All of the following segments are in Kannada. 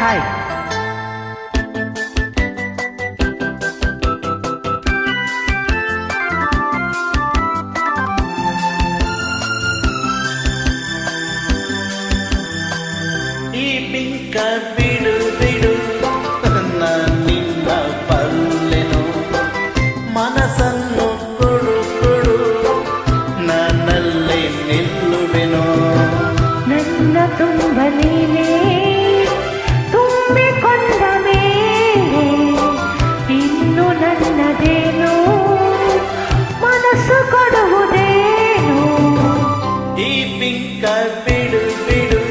ಹಾಯ್. ಈ ಬಿಂಕ ಬಿಡು ಬಿಡು ನಿನ್ನ ಪಲ್ಲೆನು ಮನಸ್ಸನ್ನು ಕೊಡು ಕೊಡು ನನ್ನಲ್ಲೇ ನಿಲ್ಲುವೆನು. ನನ್ನ ತುಂಬ ನೀನೇ ತುಂಬಿಕೊಂಡ ಮೇಲೆ ಇನ್ನು ನನ್ನದೇನು ಮನಸ್ಸು ಕೊಡುವುದೇನು. ಈ ಬಿಂಕ ಬಿಡು ಬಿಡು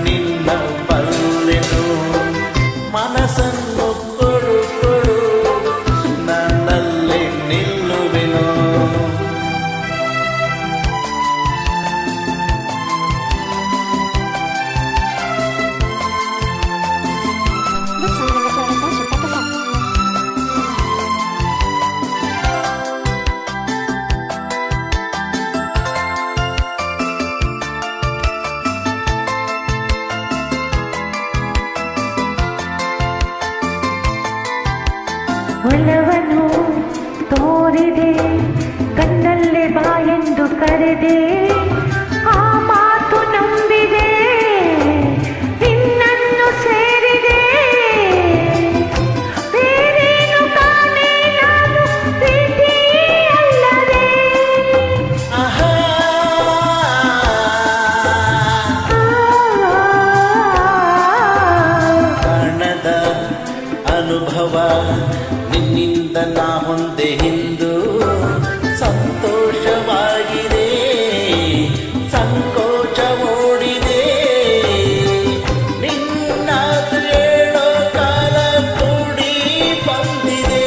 ನಿನ್ನ ಪಲ್ಲೆನು ಮನಸ್ಸನ್ನು ಕೊಡು ಕೊಡು ನನ್ನಲ್ಲೇ ನಿಲ್ಲುವೆನು. ಒಲವನ್ನು ತೋರಿದೆ ಕಣ್ಣಲ್ಲೇ ಬಾ ಎಂದು ಕರೆದೆ ಆ ಮಾತು ನಂಬಿದೆ ನಿನ್ನನ್ನು ಸೇರಿದೆ ಬೇರೇನು ತಾನೇ ನಾನು ಪ್ರೀತಿ ಅಲ್ಲದೆ. ಕಾಣದ ಅನುಭವ ನಿನ್ನಿಂದ ನಾ ಹೊಂದೆ ಹಿಂದು ಸಂತೋಷವಾಗಿದೆ ಸಂಕೋಚ ಓಡಿದೆ. ನಿನ್ನ ಹೇಳೋ ಕಾಲ ಕೂಡಿ ಬಂದಿದೆ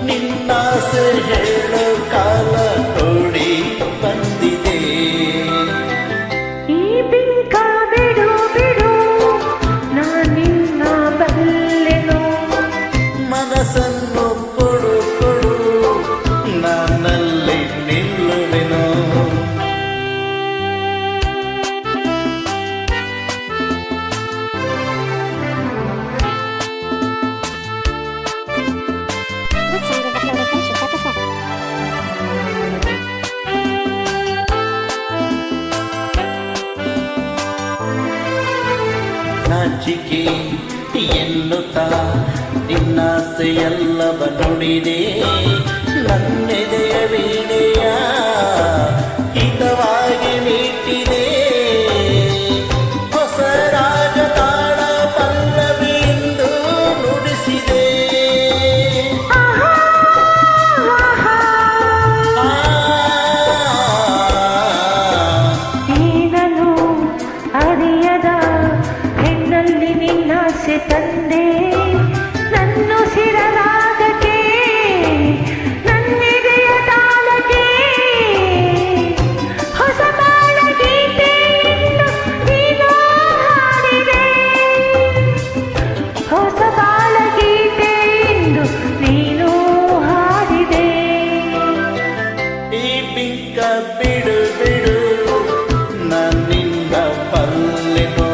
ನಿನ್ನ ಹೇಳೋ ಕಾಲ ಕೂಡಿ ಬಂದಿದೆ. ಈ ಬಿಂಕ ಬಿಡು ಬಿಡು ನಾನಿನ್ನ ಬಲ್ಲೆನು ಮನಸ್ಸನ್ನು ಕೊಡು ಕೊಡು ನನ್ನಲ್ಲಿ ನಿಲ್ಲುವೆನು. ನಾಚಿಕೆ ಎನ್ನುತ್ತಾ ನಿನ್ನಾಸೆಯಲ್ಲವ ನುಡಿದೆ ನನ್ನೆದೆಯ ವೀಣೆಯ ಹಿತವಾಗಿ ನೀಟಿದೆ. ಹೊಸ ರಾಗತಾಳ ಪಲ್ಲವಿಯಿಂದ ನುಡಿಸಿದೆ. ಏನನು ಅರಿಯದ ಹೆಣ್ಣಲ್ಲಿ ನಿನ್ನಾಸೆ ತಂದೆ ನನ್ನ ಸಿರರಾಗಕ್ಕೆ ನನ್ನೆದೆಯ ತಾಳಕ್ಕೆ ಹೊಸ ಬಾಳ ಗೀತೆಯನ್ನು ನೀನು ಹಾಡಿದೆ ಹೊಸ ಬಾಳ ಗೀತೆಯನ್ನು ನೀನು ಹಾಡಿದೆ. ಈ ಬಿಂಕ ಬಿಡು ಬಿಡು ನಿನ್ನ ಪಲ್ಲೆನು